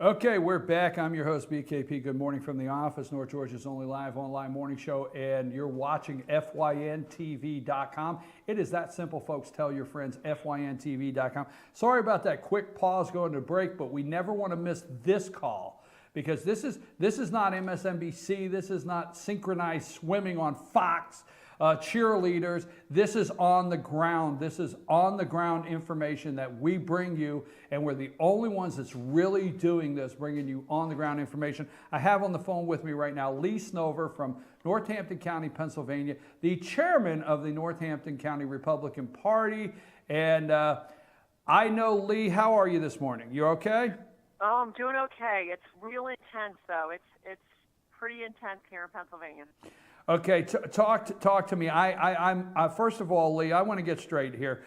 Okay, we're back. I'm your host, BKP. Good morning from the office, North Georgia's only live online morning show, and you're watching FYNTV.com. It is that simple, folks. Tell your friends, FYNTV.com. Sorry about that quick pause going to break, but we never want to miss this call because this is not MSNBC. This is not synchronized swimming on Fox. Cheerleaders. This is on the ground. This is on the ground information that we bring you, and we're the only ones that's really doing this, bringing you on the ground information. I have on the phone with me right now Lee Snover from Northampton County, Pennsylvania, the chairman of the Northampton County Republican Party. And I know, Lee, how are you this morning? You okay? Oh, I'm doing okay. It's real intense, though. It's pretty intense here in Pennsylvania. Okay, talk to me. I'm first of all, Lee, I want to get straight here.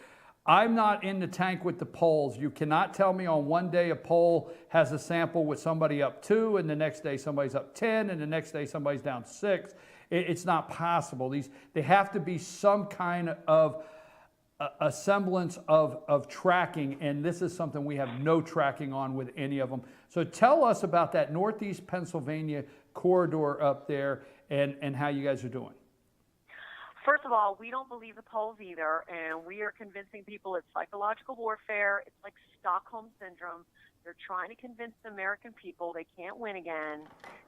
I'm not in the tank with the polls. You cannot tell me on one day a poll has a sample with somebody up 2, and the next day somebody's up 10, and the next day somebody's down 6. It's not possible. They have to be some kind of a semblance of tracking, and this is something we have no tracking on with any of them. So tell us about that Northeast Pennsylvania corridor up there and how you guys are doing. First of all, we don't believe the polls either, and we are convincing people it's psychological warfare. It's like Stockholm Syndrome. They're trying to convince the American people they can't win again,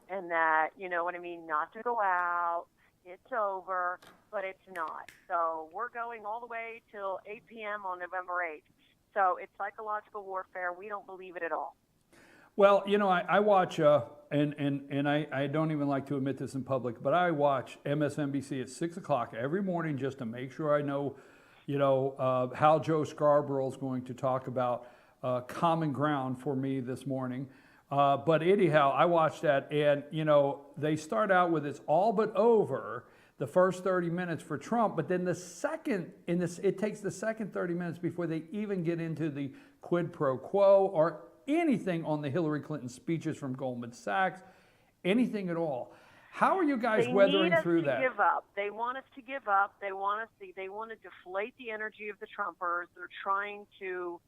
and that, you know what I mean, not to go out, it's over, but it's not. So we're going all the way till 8 p.m. on November 8th. So it's psychological warfare. We don't believe it at all. Well, you know, I watch, and I don't even like to admit this in public, but I watch MSNBC at 6 o'clock every morning just to make sure I know, how Joe Scarborough is going to talk about common ground for me this morning. But anyhow, I watch that, and, they start out with it's all but over the first 30 minutes for Trump, but then it takes the second 30 minutes before they even get into the quid pro quo or anything on the Hillary Clinton speeches from Goldman Sachs, anything at all. How are you guys weathering through that? They need us to give up. They want us to give up. They want to deflate the energy of the Trumpers. They're trying to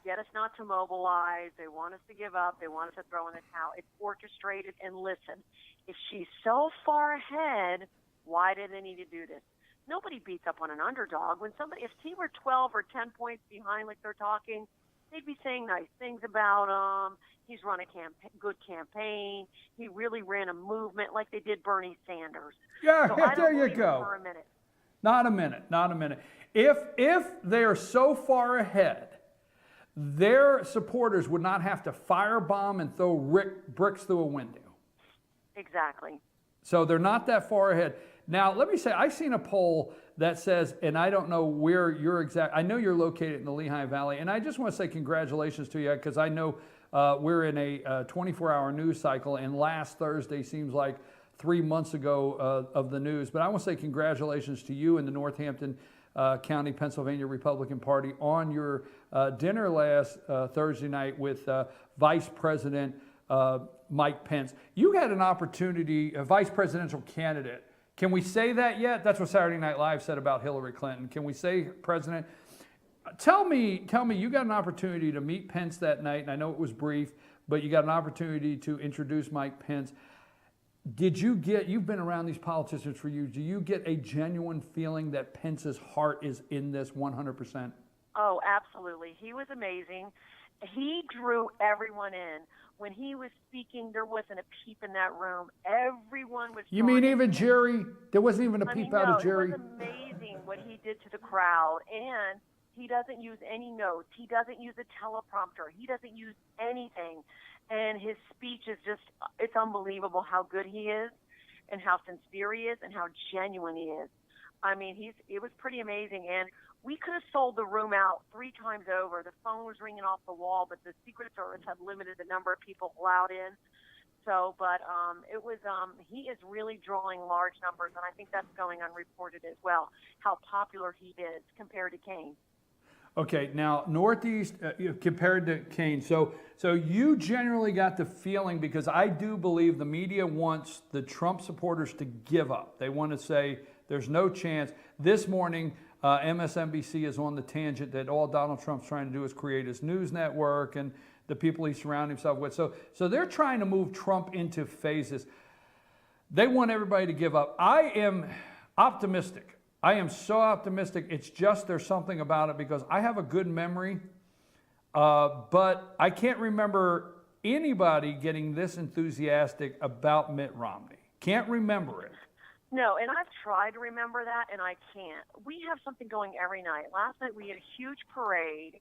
get us not to mobilize. They want us to give up. They want us to throw in the towel. It's orchestrated. And listen, if she's so far ahead, why do they need to do this? Nobody beats up on an underdog. If he were 12 or 10 points behind like they're talking, they'd be saying nice things about him. He's run a good campaign. He really ran a movement like they did Bernie Sanders. Yeah, so there you go. For a minute. Not a minute. If they are so far ahead, their supporters would not have to firebomb and throw bricks through a window. Exactly. So they're not that far ahead. Now, let me say, I've seen a poll that says, and I don't know where you're I know you're located in the Lehigh Valley, and I just want to say congratulations to you, because I know we're in a 24-hour news cycle, and last Thursday seems like 3 months ago of the news. But I want to say congratulations to you and the Northampton County, Pennsylvania Republican Party on your dinner last Thursday night with Vice President Mike Pence. You had an opportunity, a vice presidential candidate. Can we say that yet? That's what Saturday Night Live said about Hillary Clinton. Can we say president? Tell me, you got an opportunity to meet Pence that night, and I know it was brief, but you got an opportunity to introduce Mike Pence. You've been around these politicians for years, do you get a genuine feeling that Pence's heart is in this 100%? Oh, absolutely. He was amazing. He drew everyone in. When he was speaking, there wasn't a peep in that room. Everyone was. You mean even Jerry? There wasn't even a peep out of Jerry? It was amazing what he did to the crowd. And he doesn't use any notes. He doesn't use a teleprompter. He doesn't use anything. And his speech is it's unbelievable how good he is and how sincere he is and how genuine he is. I mean, it was pretty amazing. And we could have sold the room out 3 times over. The phone was ringing off the wall, but the Secret Service had limited the number of people allowed in. So, but he is really drawing large numbers, and I think that's going unreported as well, how popular he is compared to Kane. Okay, now Northeast compared to Kane. So you generally got the feeling, because I do believe the media wants the Trump supporters to give up. They want to say there's no chance. This morning, MSNBC is on the tangent that all Donald Trump's trying to do is create his news network, and the people he surrounded himself with. So they're trying to move Trump into phases. They want everybody to give up. I am optimistic. I am so optimistic. It's just there's something about it because I have a good memory, but I can't remember anybody getting this enthusiastic about Mitt Romney. Can't remember it. No, and I've tried to remember that, and I can't. We have something going every night. Last night we had a huge parade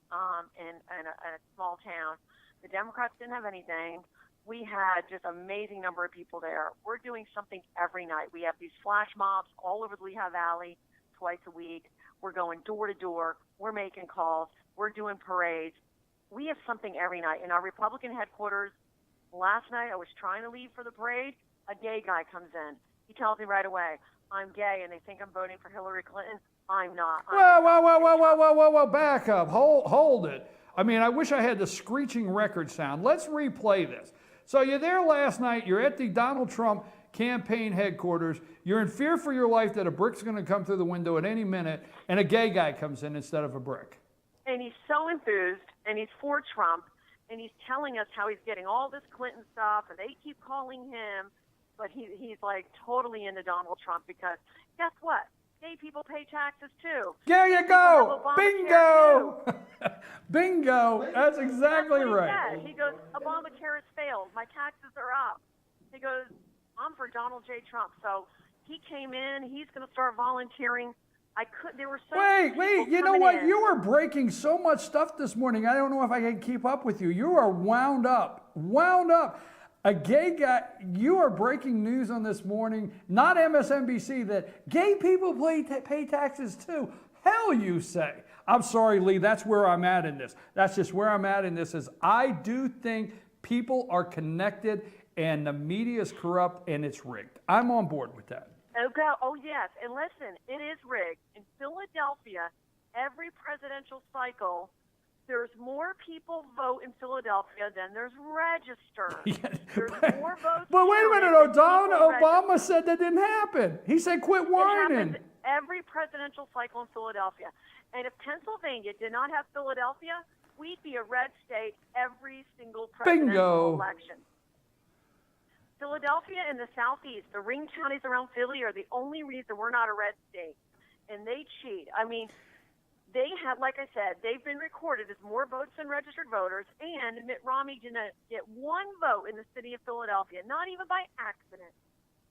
in a small town. The Democrats didn't have anything. We had just an amazing number of people there. We're doing something every night. We have these flash mobs all over the Lehigh Valley twice a week. We're going door to door. We're making calls. We're doing parades. We have something every night. In our Republican headquarters, last night I was trying to leave for the parade. A gay guy comes in. He tells me right away, I'm gay, and they think I'm voting for Hillary Clinton. I'm not. Whoa, back up. Hold it. I mean, I wish I had the screeching record sound. Let's replay this. So you're there last night. You're at the Donald Trump campaign headquarters. You're in fear for your life that a brick's going to come through the window at any minute, and a gay guy comes in instead of a brick. And he's so enthused, and he's for Trump, and he's telling us how he's getting all this Clinton stuff, and they keep calling him. But he's like totally into Donald Trump because guess what? Gay people pay taxes too. There you go. Bingo. Bingo. That's exactly right. He goes, Obamacare has failed. My taxes are up. He goes, I'm for Donald J. Trump. So he came in. He's going to start volunteering. There were so Wait. You know what? You were breaking so much stuff this morning. I don't know if I can keep up with you. You are wound up. A gay guy, you are breaking news on this morning, not MSNBC, that gay people pay taxes too. Hell, you say. I'm sorry, Lee, that's where I'm at in this. That's just where I'm at in this is I do think people are connected and the media is corrupt and it's rigged. I'm on board with that. Oh, yes. And listen, it is rigged. In Philadelphia, every presidential cycle, there's more people vote in Philadelphia than there's registered. There's more votes. But wait a minute, Obama said that didn't happen. He said quit whining. It happens every presidential cycle in Philadelphia. And if Pennsylvania did not have Philadelphia, we'd be a red state every single presidential election. Philadelphia and the Southeast, the ring counties around Philly are the only reason we're not a red state. And they cheat. I mean, they have, like I said, they've been recorded as more votes than registered voters, and Mitt Romney didn't get one vote in the city of Philadelphia, not even by accident.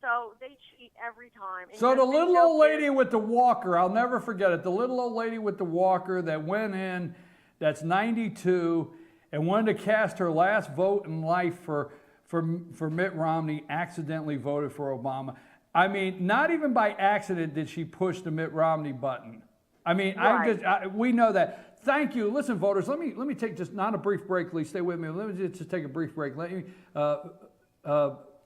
So they cheat every time. And so the little old lady with the walker, I'll never forget it, the little old lady with the walker that went in, that's 92, and wanted to cast her last vote in life for Mitt Romney, accidentally voted for Obama. I mean, not even by accident did she push the Mitt Romney button. I mean, right. We know that. Thank you. Listen, voters, let me take just not a brief break, Lee. Stay with me. Let me just take a brief break.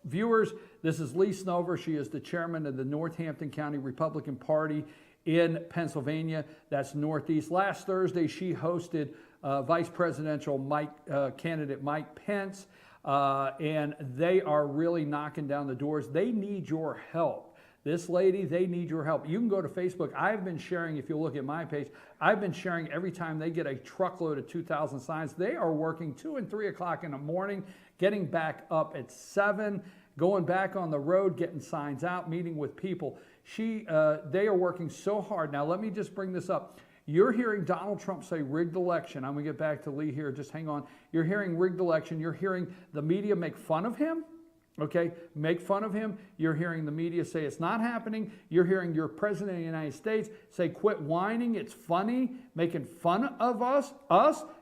Viewers, this is Lee Snover. She is the chairman of the Northampton County Republican Party in Pennsylvania. That's Northeast. Last Thursday, she hosted Vice Presidential candidate Mike Pence, and they are really knocking down the doors. They need your help. This lady, they need your help. You can go to Facebook. I've been sharing, if you look at my page, I've been sharing every time they get a truckload of 2,000 signs. They are working 2 and 3 o'clock in the morning, getting back up at 7, going back on the road, getting signs out, meeting with people. They are working so hard. Now, let me just bring this up. You're hearing Donald Trump say rigged election. I'm going to get back to Lee here. Just hang on. You're hearing rigged election. You're hearing the media make fun of him. Okay, make fun of him. You're hearing the media say it's not happening. You're hearing your president of the United States say quit whining. It's funny, making fun of us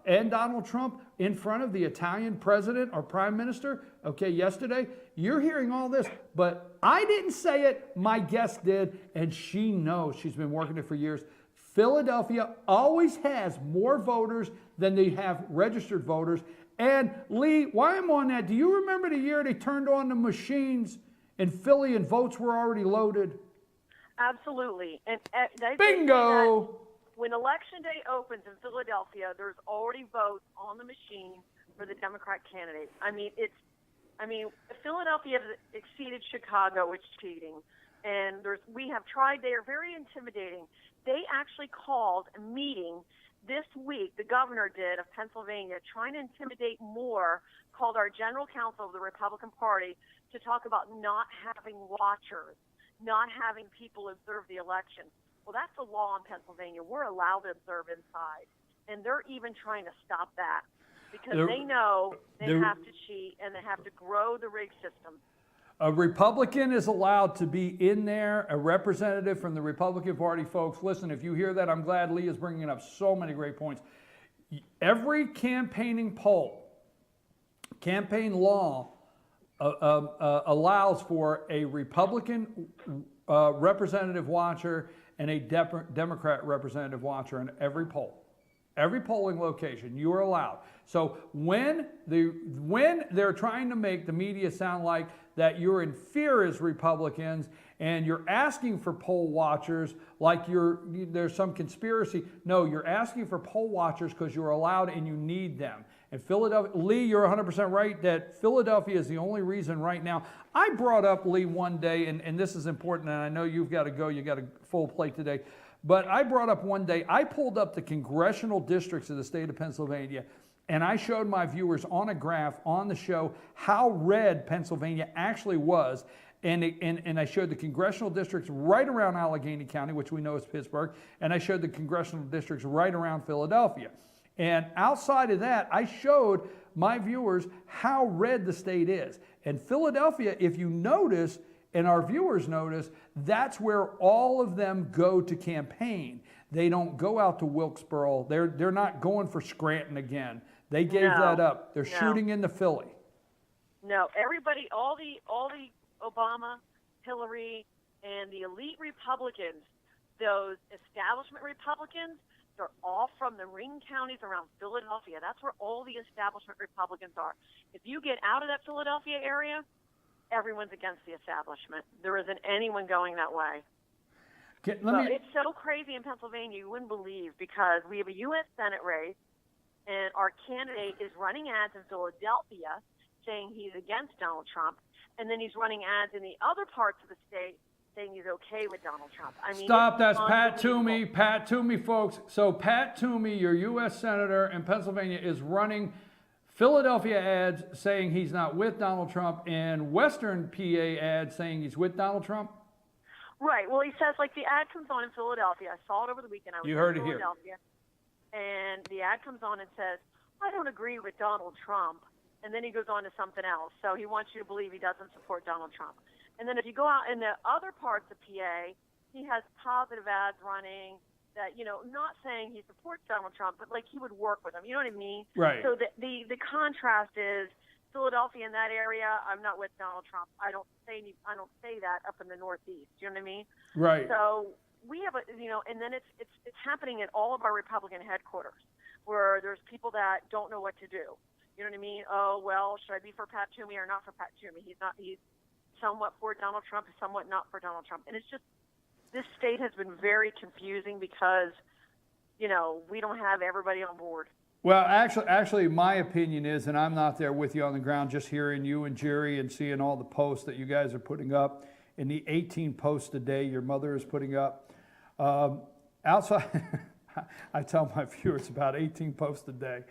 and Donald Trump in front of the Italian president or prime minister, okay, yesterday. You're hearing all this, but I didn't say it. My guest did, and she knows. She's been working it for years. Philadelphia always has more voters than they have registered voters. And Lee, while I'm on that, do you remember the year they turned on the machines in Philly and votes were already loaded? Absolutely. And bingo! When Election Day opens in Philadelphia, there's already votes on the machine for the Democrat candidates. I mean, Philadelphia has exceeded Chicago with cheating. And we have tried, they are very intimidating. They actually called a meeting this week, the governor did of Pennsylvania, trying to intimidate more, called our general counsel of the Republican Party to talk about not having watchers, not having people observe the election. Well, that's the law in Pennsylvania. We're allowed to observe inside. And they're even trying to stop that because they know they have to cheat and they have to grow the rig system. A Republican is allowed to be in there, a representative from the Republican Party. Folks, listen, if you hear that, I'm glad Lee is bringing up so many great points. Every campaigning poll, campaign law allows for a Republican representative watcher and a Democrat representative watcher in every poll. Every polling location, you are allowed. So when they're trying to make the media sound like that you're in fear as Republicans and you're asking for poll watchers like there's some conspiracy. No, you're asking for poll watchers because you're allowed and you need them. And Philadelphia, Lee, you're 100% right that Philadelphia is the only reason right now. I brought up, Lee, one day, and this is important, and I know you've got to go, you got a full plate today. But I brought up one day, I pulled up the congressional districts of the state of Pennsylvania, and I showed my viewers on a graph on the show how red Pennsylvania actually was. And I showed the congressional districts right around Allegheny County, which we know is Pittsburgh, and I showed the congressional districts right around Philadelphia. And outside of that, I showed my viewers how red the state is. And Philadelphia, if you notice, and our viewers notice, that's where all of them go to campaign. They don't go out to Wilkesboro. They're not going for Scranton again. They gave that up. They're shooting into Philly. No, everybody, all the Obama, Hillary, and the elite Republicans, those establishment Republicans, they're all from the ring counties around Philadelphia. That's where all the establishment Republicans are. If you get out of that Philadelphia area, everyone's against the establishment. There isn't anyone going that way. It's so crazy in Pennsylvania, you wouldn't believe, because we have a U.S. Senate race, and our candidate is running ads in Philadelphia saying he's against Donald Trump, and then he's running ads in the other parts of the state saying he's okay with Donald Trump. I mean, stop, that's Pat Toomey. Pat Toomey, folks. So Pat Toomey, your U.S. Senator in Pennsylvania, is running Philadelphia ads saying he's not with Donald Trump and Western PA ads saying he's with Donald Trump? Right. Well, he says, like, the ad comes on in Philadelphia. I saw it over the weekend. I was in Philadelphia. And the ad comes on and says, I don't agree with Donald Trump. And then he goes on to something else. So he wants you to believe he doesn't support Donald Trump. And then if you go out in the other parts of PA, he has positive ads running that, not saying he supports Donald Trump, but like he would work with him. You know what I mean? Right. So the contrast is Philadelphia in that area, I'm not with Donald Trump. I don't say that up in the Northeast. You know what I mean? Right. So we have and then it's happening at all of our Republican headquarters where there's people that don't know what to do. You know what I mean? Oh, well, should I be for Pat Toomey or not for Pat Toomey? He's somewhat for Donald Trump, somewhat not for Donald Trump. And it's just, this state has been very confusing because, we don't have everybody on board. Well, actually, my opinion is, and I'm not there with you on the ground, just hearing you and Jerry and seeing all the posts that you guys are putting up, and the 18 posts a day your mother is putting up. Outside, I tell my viewers about 18 posts a day.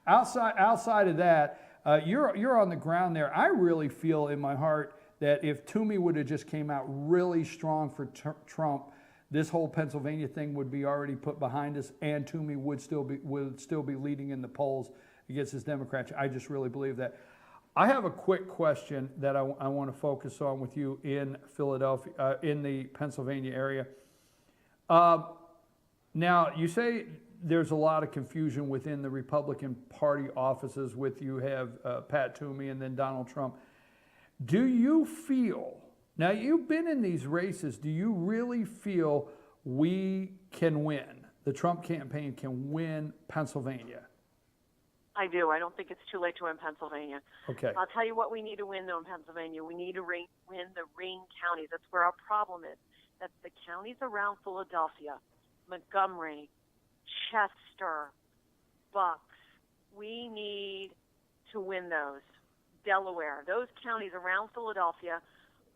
Outside of that, you're on the ground there. I really feel in my heart that if Toomey would have just came out really strong for Trump, this whole Pennsylvania thing would be already put behind us, and Toomey would still be leading in the polls against his Democrats. I just really believe that. I have a quick question that I want to focus on with you in Philadelphia, in the Pennsylvania area. Now, you say there's a lot of confusion within the Republican Party offices with you have Pat Toomey and then Donald Trump. Do you feel, now you've been in these races, do you really feel we can win, the Trump campaign can win Pennsylvania? I do. I don't think it's too late to win Pennsylvania. Okay. I'll tell you what we need to win, though, in Pennsylvania. We need to win the ring counties. That's where our problem is. That's the counties around Philadelphia, Montgomery, Chester, Bucks. We need to win those. Delaware, those counties around Philadelphia,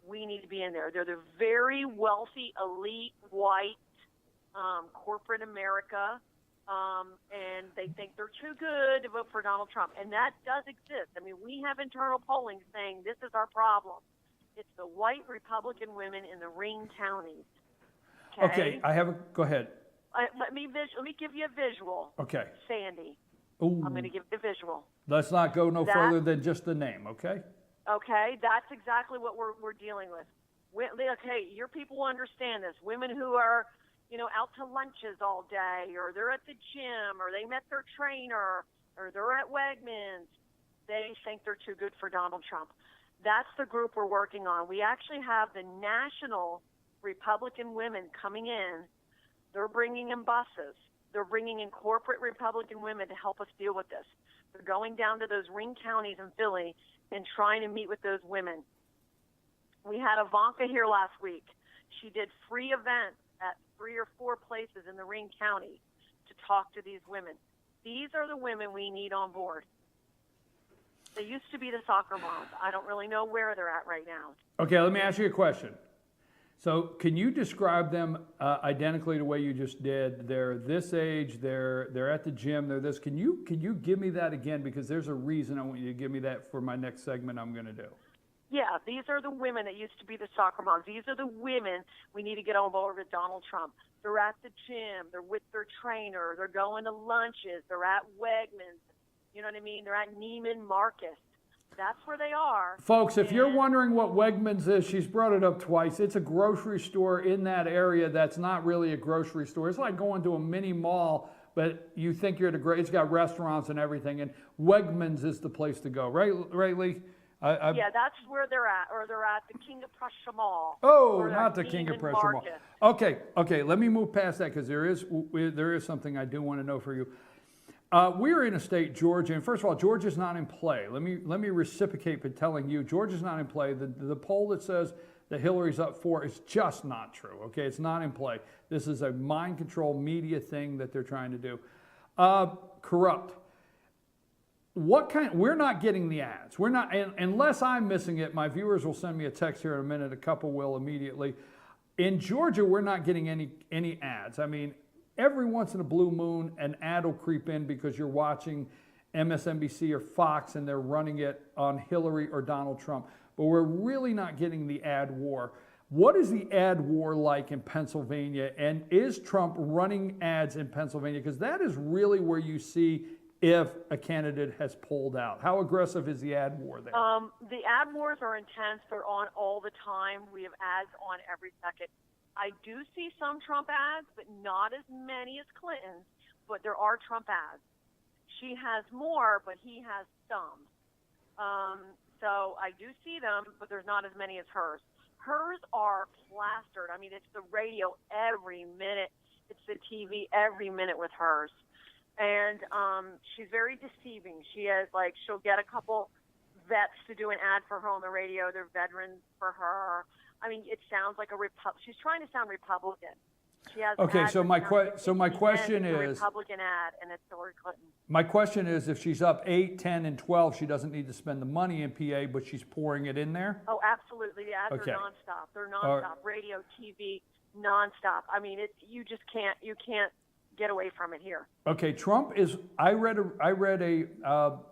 we need to be in there. They're the very wealthy, elite, white, corporate America and they think they're too good to vote for Donald Trump. And that does exist. I mean, we have internal polling saying this is our problem. It's the white Republican women in the ring counties. Okay, go ahead. Let me give you a visual. Okay. Sandy. Ooh. I'm going to give the visual. Let's not go no further than just the name, okay? Okay, that's exactly what we're dealing with. Okay, your people will understand this. Women who are, out to lunches all day, or they're at the gym, or they met their trainer, or they're at Wegmans, they think they're too good for Donald Trump. That's the group we're working on. We actually have the national Republican women coming in. They're bringing in buses. They're bringing in corporate Republican women to help us deal with this. They're going down to those ring counties in Philly and trying to meet with those women. We had Ivanka here last week. She did free events at 3 or 4 places in the ring county to talk to these women. These are the women we need on board. They used to be the soccer moms. I don't really know where they're at right now. Okay, let me ask you a question. So can you describe them identically the way you just did? They're this age, they're at the gym, they're this. Can you give me that again? Because there's a reason I want you to give me that for my next segment I'm going to do. Yeah, these are the women that used to be the soccer moms. These are the women we need to get on board with Donald Trump. They're at the gym. They're with their trainer. They're going to lunches. They're at Wegmans. You know what I mean? They're at Neiman Marcus. That's where they are. Folks, if you're wondering what Wegmans is, she's brought it up twice. It's a grocery store in that area that's not really a grocery store. It's like going to a mini mall, but you think you're at it's got restaurants and everything, and Wegmans is the place to go. Right, Lee? Yeah, that's where they're at, or they're at the King of Prussia Mall. Oh, not the King of Prussia Mall. Marcus. Okay, let me move past that because there is something I do want to know for you. We're in a state, Georgia, and first of all, Georgia's not in play. Let me reciprocate by telling you, Georgia's not in play. The poll that says that Hillary's up 4 is just not true. Okay, it's not in play. This is a mind control media thing that they're trying to do. Corrupt. We're not getting the ads. We're not, unless I'm missing it. My viewers will send me a text here in a minute. A couple will immediately. In Georgia, we're not getting any ads. I mean, every once in a blue moon, an ad will creep in because you're watching MSNBC or Fox and they're running it on Hillary or Donald Trump. But we're really not getting the ad war. What is the ad war like in Pennsylvania? And is Trump running ads in Pennsylvania? Because that is really where you see if a candidate has pulled out. How aggressive is the ad war there? The ad wars are intense. They're on all the time. We have ads on every second. I do see some Trump ads, but not as many as Clinton's, but there are Trump ads. She has more, but he has some. So I do see them, but there's not as many as hers. Hers are plastered. I mean, it's the radio every minute. It's the TV every minute with hers. And she's very deceiving. She'll get a couple vets to do an ad for her on the radio. They're veterans for her. I mean, it sounds like she's trying to sound Republican. She has okay, so my question is, a Republican ad, and it's Hillary Clinton. My question is, if she's up 8, 10, and 12, she doesn't need to spend the money in PA, but she's pouring it in there? Oh, absolutely. The ads are nonstop. They're nonstop. Radio, TV, nonstop. I mean, you can't get away from it here. Okay, Trump is. I read a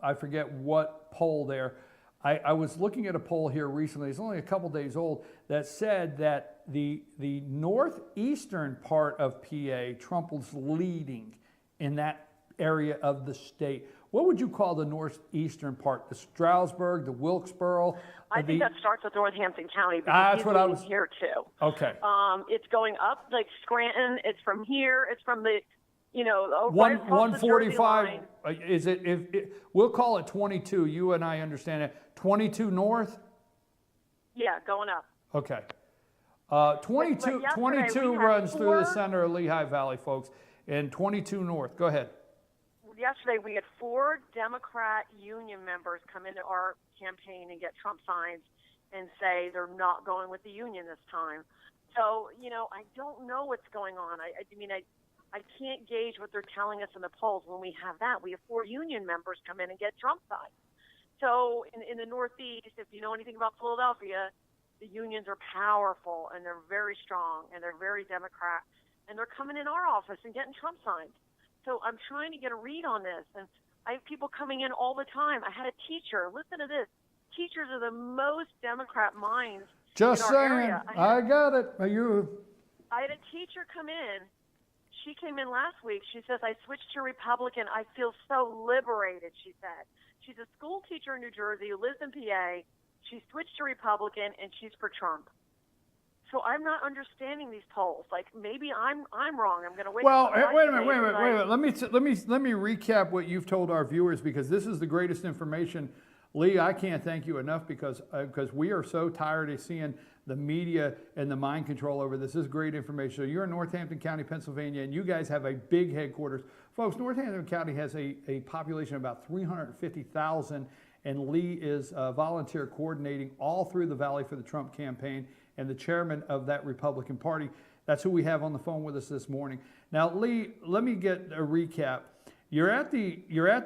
I forget what poll there. I was looking at a poll here recently. It's only a couple days old that said that the northeastern part of PA, Trump was leading in that area of the state. What would you call the northeastern part? The Stroudsburg, the Wilkesboro? I think that starts with Northampton County. That's what I was here too. Okay. It's going up like Scranton. It's from here. It's from the. 145, is it, we'll call it 22, you and I understand it. 22 north? Yeah, going up. Okay. 22 runs through the center of Lehigh Valley, folks, and 22 north. Go ahead. Yesterday, we had 4 Democrat union members come into our campaign and get Trump signs and say they're not going with the union this time. So, I don't know what's going on. I can't gauge what they're telling us in the polls when we have that. We have 4 union members come in and get Trump signs. So in the Northeast, if you know anything about Philadelphia, the unions are powerful and they're very strong and they're very Democrat. And they're coming in our office and getting Trump signs. So I'm trying to get a read on this, and I have people coming in all the time. I had a teacher. Listen to this. Teachers are the most Democrat minds Just in our saying. area. I got it. I had a teacher come in. She came in last week. She says, I switched to Republican. I feel so liberated, she said. She's a school teacher in New Jersey who lives in PA. She switched to Republican, and she's for Trump. So I'm not understanding these polls. Like, maybe I'm wrong. I'm going to wait. Well, wait a minute. Let me recap what you've told our viewers, because this is the greatest information. Lee, I can't thank you enough, because we are so tired of seeing the media and the mind control over this. This is great information. So you're in Northampton County, Pennsylvania, and you guys have a big headquarters. Folks, Northampton County has a population of about 350,000, and Lee is volunteer coordinating all through the valley for the Trump campaign, and the chairman of that Republican Party. That's who we have on the phone with us this morning. Now, Lee, let me get a recap. You're at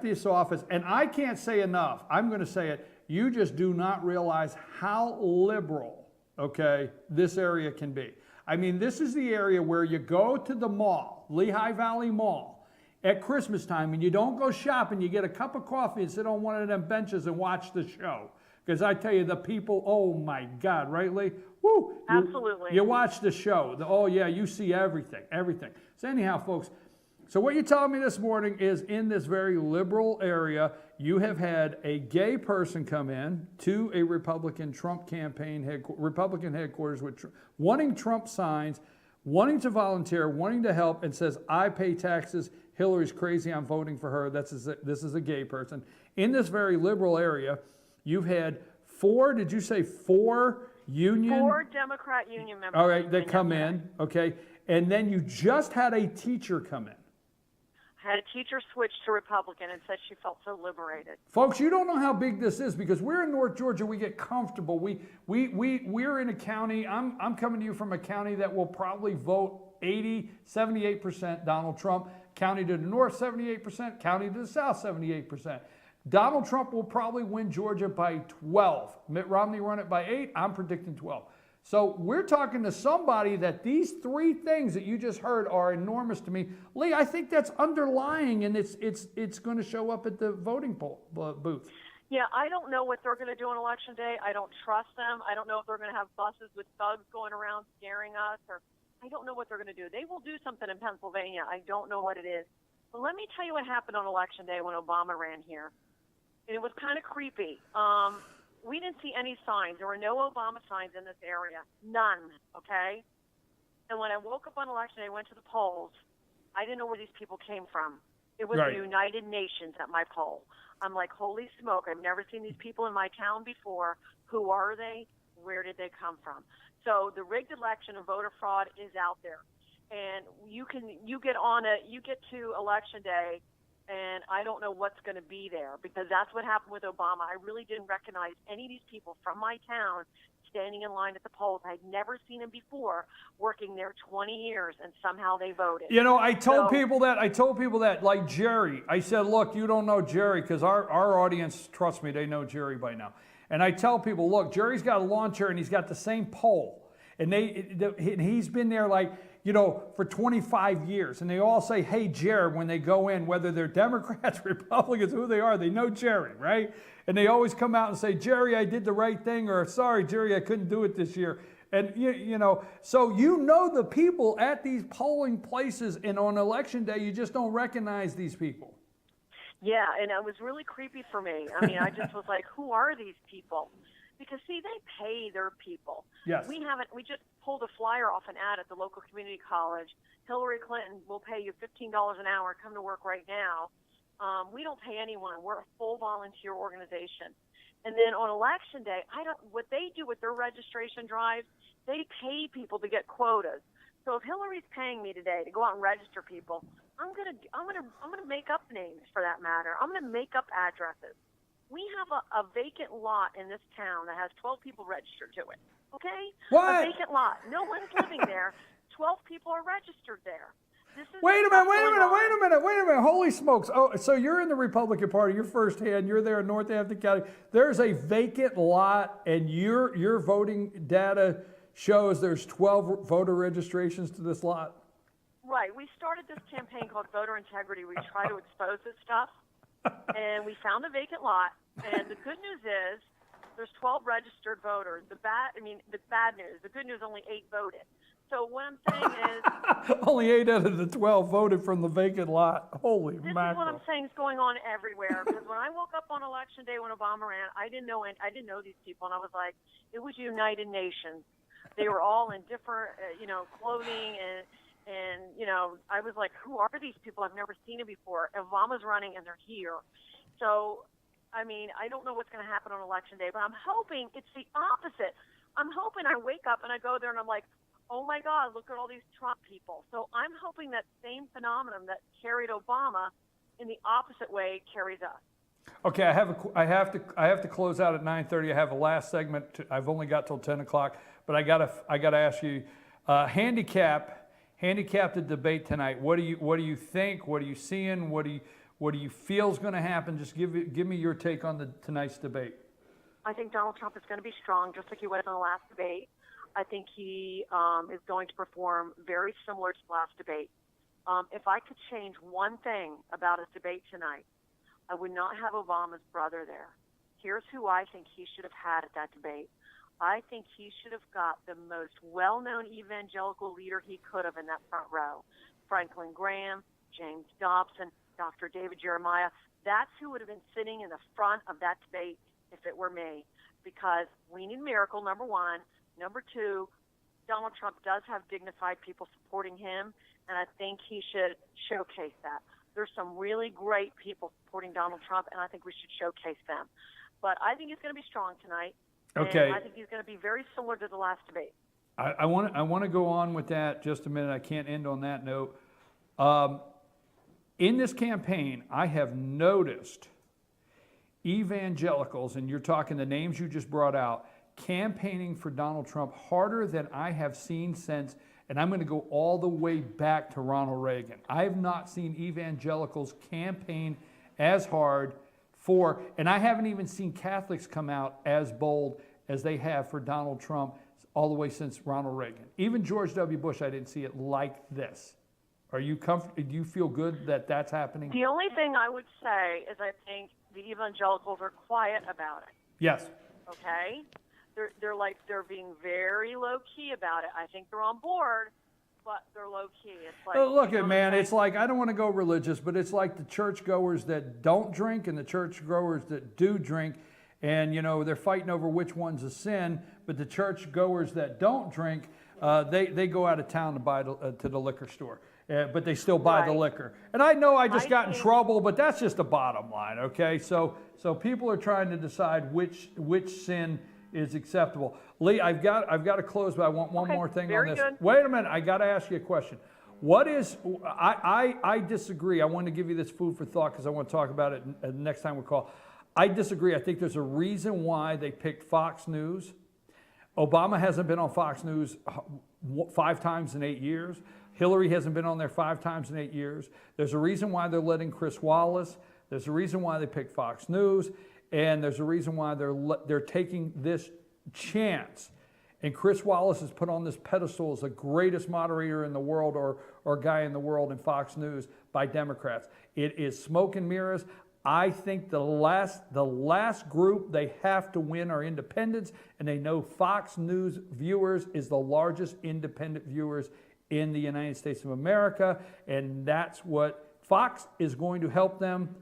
this office, and I can't say enough. I'm going to say it. You just do not realize how liberal, okay, this area can be. I mean, this is the area where you go to the mall, Lehigh Valley Mall, at Christmas time, and you don't go shopping. You get a cup of coffee and sit on one of them benches and watch the show. Because I tell you, the people, oh my God, right, Lee? Woo! Absolutely. You watch the show. Oh yeah, you see everything. So anyhow, folks, so what you're telling me this morning is, in this very liberal area, you have had a gay person come in to a Republican Trump campaign, Republican headquarters, with wanting Trump signs, wanting to volunteer, wanting to help, and says, I pay taxes, Hillary's crazy, I'm voting for her. This is a gay person. In this very liberal area, you've had four union? 4 Democrat union members. All right, that come in, okay. And then you just had a teacher come in. Had a teacher switch to Republican and said she felt so liberated. Folks, you don't know how big this is, because we're in North Georgia. We get comfortable. We're in a county. I'm coming to you from a county that will probably vote 78% Donald Trump. County to the north, 78%. County to the south, 78%. Donald Trump will probably win Georgia by 12. Mitt Romney run it by 8. I'm predicting 12. So we're talking to somebody that these 3 things that you just heard are enormous to me. Lee, I think that's underlying, and it's going to show up at the voting booth. Yeah, I don't know what they're going to do on Election Day. I don't trust them. I don't know if they're going to have buses with thugs going around scaring us, or I don't know what they're going to do. They will do something in Pennsylvania. I don't know what it is. But let me tell you what happened on Election Day when Obama ran here. And it was kind of creepy. We didn't see any signs. There were no Obama signs in this area. None, okay? And when I woke up on Election Day, went to the polls, I didn't know where these people came from. It was Right. the United Nations at my poll. I'm like, holy smoke, I've never seen these people in my town before. Who are they? Where did they come from? So the rigged election and voter fraud is out there. And you get to Election Day, and I don't know what's going to be there, because that's what happened with Obama. I really didn't recognize any of these people from my town standing in line at the polls. I'd never seen them before, working there 20 years, and somehow they voted. You know, I told people that, like Jerry. I said, look, you don't know Jerry, because our audience, trust me, they know Jerry by now. And I tell people, look, Jerry's got a lawn chair, and he's got the same pole. And he's been there for 25 years. And they all say, hey, Jerry, when they go in, whether they're Democrats, Republicans, who they are, they know Jerry, right? And they always come out and say, Jerry, I did the right thing, or sorry, Jerry, I couldn't do it this year. And, so the people at these polling places, and on Election Day, you just don't recognize these people. Yeah, and it was really creepy for me. I mean, I just was like, who are these people? Because, see, they pay their people. Yes. We just pulled a flyer off an ad at the local community college. Hillary Clinton will pay you $15 an hour. Come to work right now. We don't pay anyone. We're a full volunteer organization. And then on Election Day, what they do with their registration drives, they pay people to get quotas. So if Hillary's paying me today to go out and register people, I'm gonna make up names, for that matter. I'm gonna make up addresses. We have a vacant lot in this town that has 12 people registered to it. Okay? What? A vacant lot. No one's living there. 12 people are registered there. Wait a minute. Holy smokes. Oh, so you're in the Republican Party. You're firsthand. You're there in Northampton County. There's a vacant lot, and your voting data shows there's 12 voter registrations to this lot. Right. We started this campaign called Voter Integrity. We try to expose this stuff, and we found a vacant lot. And the good news is there's 12 registered voters. The bad news. The good news, only 8 voted. So what I'm saying is, only 8 out of the 12 voted from the vacant lot. Holy this mackerel! is what I'm saying is going on everywhere. Because when I woke up on Election Day when Obama ran, I didn't know these people, and I was like, it was United Nations. They were all in different, clothing and I was like, who are these people? I've never seen them before. Obama's running, and they're here. So, I don't know what's going to happen on Election Day, but I'm hoping it's the opposite. I'm hoping I wake up and I go there and I'm like, oh my God, look at all these Trump people. So I'm hoping that same phenomenon that carried Obama in the opposite way carries us. Okay, I have to close out at 9:30. I have a last segment. I've only got till 10 o'clock, but I gotta ask you, handicap the debate tonight. What do you think? What are you seeing? What do you feel is going to happen? Just give me your take on tonight's debate. I think Donald Trump is going to be strong, just like he was in the last debate. I think he is going to perform very similar to the last debate. If I could change one thing about his debate tonight, I would not have Obama's brother there. Here's who I think he should have had at that debate. I think he should have got the most well-known evangelical leader he could have in that front row. Franklin Graham, James Dobson, Dr. David Jeremiah. That's who would have been sitting in the front of that debate if it were me, because we need a miracle, number one. Number two, Donald Trump does have dignified people supporting him, and I think he should showcase that. There's some really great people supporting Donald Trump, and I think we should showcase them. But I think he's going to be strong tonight. Okay. And I think he's going to be very similar to the last debate. I want to go on with that just a minute. I can't end on that note. In this campaign, I have noticed evangelicals, and you're talking the names you just brought out, campaigning for Donald Trump harder than I have seen since, and I'm going to go all the way back to Ronald Reagan. I have not seen evangelicals campaign as hard for, and I haven't even seen Catholics come out as bold as they have for Donald Trump all the way since Ronald Reagan. Even George W. Bush, I didn't see it like this. Are you comfortable? Do you feel good that that's happening? The only thing I would say is I think the evangelicals are quiet about it. Yes. Okay? They're being very low key about it. I think they're on board, but they're low key. It's like, look at man, it's like, I don't want to go religious, but it's like the churchgoers that don't drink and the churchgoers that do drink, and they're fighting over which one's a sin. But the churchgoers that don't drink, they go out of town to buy to the liquor store. But they still buy the liquor. And I know I just got in trouble, but that's just the bottom line, okay? So people are trying to decide which sin is acceptable. Lee, I've got to close, but I want one more thing on this. Good. Wait a minute, I got to ask you a question. I disagree. I want to give you this food for thought because I want to talk about it next time we call. I disagree. I think there's a reason why they picked Fox News. Obama hasn't been on Fox News 5 times in 8 years. Hillary hasn't been on there 5 times in 8 years. There's a reason why they're letting Chris Wallace. There's a reason why they picked Fox News. And there's a reason why they're taking this chance. And Chris Wallace is put on this pedestal as the greatest moderator in the world or guy in the world in Fox News by Democrats. It is smoke and mirrors. I think the last group they have to win are independents, and they know Fox News viewers is the largest independent viewers in the United States of America, and that's what Fox is going to help them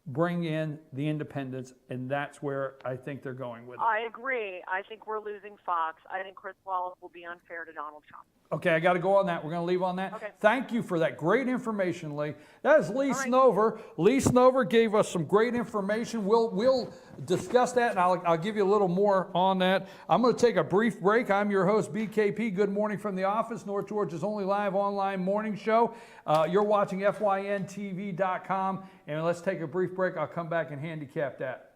bring in the independents, and that's where I think they're going with it. I agree. I think we're losing Fox. I think Chris Wallace will be unfair to Donald Trump. Okay, I got to go on that. We're going to leave on that. Okay. Thank you for that great information, Lee. That is Lee Snover. Lee Snover gave us some great information. We'll discuss that, and I'll give you a little more on that. I'm going to take a brief break. I'm your host, BKP. Good morning from the office, North Georgia's only live online morning show. You're watching FYNTV.com, and let's take a brief break. I'll come back and handicap that.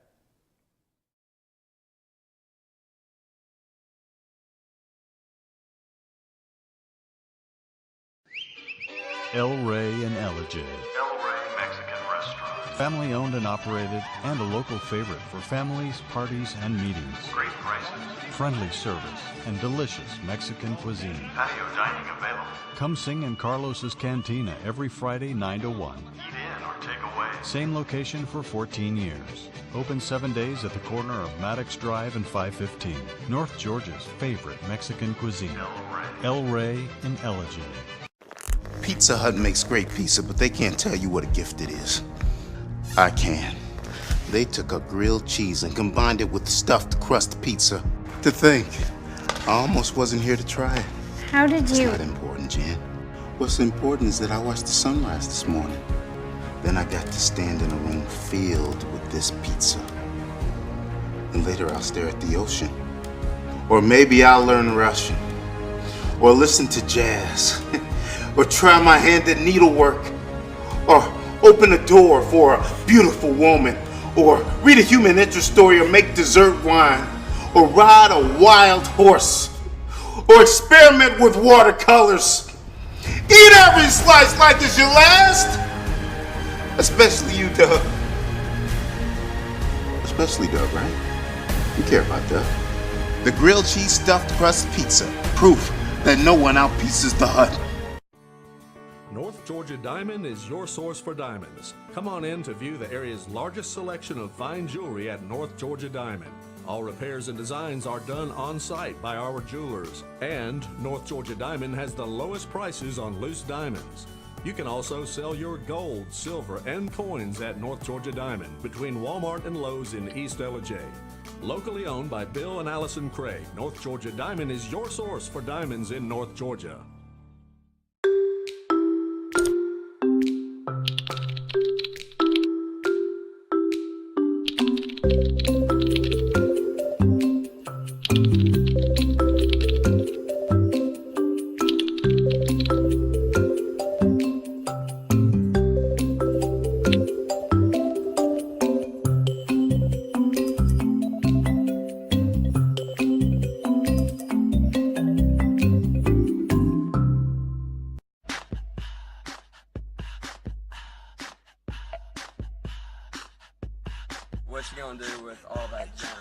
El Rey and Ella J. El Rey Mexican Restaurant. Family owned and operated and a local favorite for families, parties, and meetings. Great prices. Friendly service and delicious Mexican cuisine. Patio dining available. Come sing in Carlos's Cantina every Friday 9 to 1. Eat in or take away. Same location for 14 years. Open 7 days at the corner of Maddox Drive and 515. North Georgia's favorite Mexican cuisine. El Rey in Ellegy. Pizza Hut makes great pizza, but they can't tell you what a gift it is. I can. They took a grilled cheese and combined it with stuffed crust pizza. To think, I almost wasn't here to try it. How did you? It's not important, Jen. What's important is that I watched the sunrise this morning. Then I got to stand in a room filled with this pizza. And later I'll stare at the ocean. Or maybe I'll learn Russian. Or listen to jazz. Or try my hand at needlework. Or open a door for a beautiful woman. Or read a human interest story or make dessert wine. Or ride a wild horse. Or experiment with watercolors. Eat every slice like it's your last. Especially you, Doug. Especially Doug, right? You care about Doug. The grilled cheese stuffed crust pizza. Proof that no one outpieces the Hut. North Georgia Diamond is your source for diamonds. Come on in to view the area's largest selection of fine jewelry at North Georgia Diamond. All repairs and designs are done on site by our jewelers. And North Georgia Diamond has the lowest prices on loose diamonds. You can also sell your gold, silver, and coins at North Georgia Diamond between Walmart and Lowe's in East Ellijay. Locally owned by Bill and Allison Craig, North Georgia Diamond is your source for diamonds in North Georgia. What you gonna do with all that junk?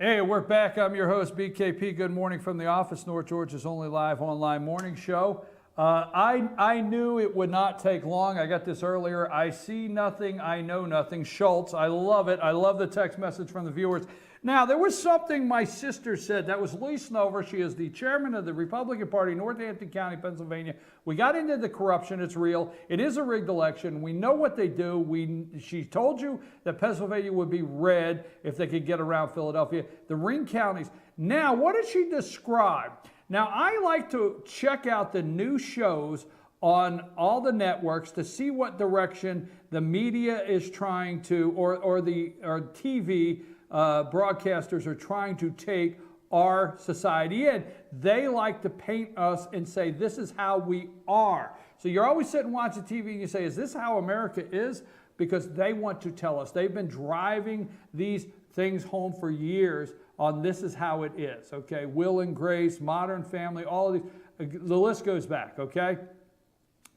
Hey, we're back. I'm your host, BKP. Good morning from the office, North Georgia's only live online morning show. I knew it would not take long. I got this earlier. I see nothing, I know nothing. Schultz, I love it. I love the text message from the viewers. Now, there was something my sister said. That was Lee Snover. She is the chairman of the Republican Party, North Hampton County, Pennsylvania. We got into the corruption. It's real. It is a rigged election. We know what they do. She told you that Pennsylvania would be red if they could get around Philadelphia. The ring counties. Now, what did she describe? Now, I like to check out the new shows on all the networks to see what direction the media is trying to, or TV broadcasters are trying to take our society in. They like to paint us and say, this is how we are. So you're always sitting watching TV and you say, is this how America is? Because they want to tell us. They've been driving these things home for years on this is how it is, okay? Will and Grace, Modern Family, all of these, the list goes back, okay?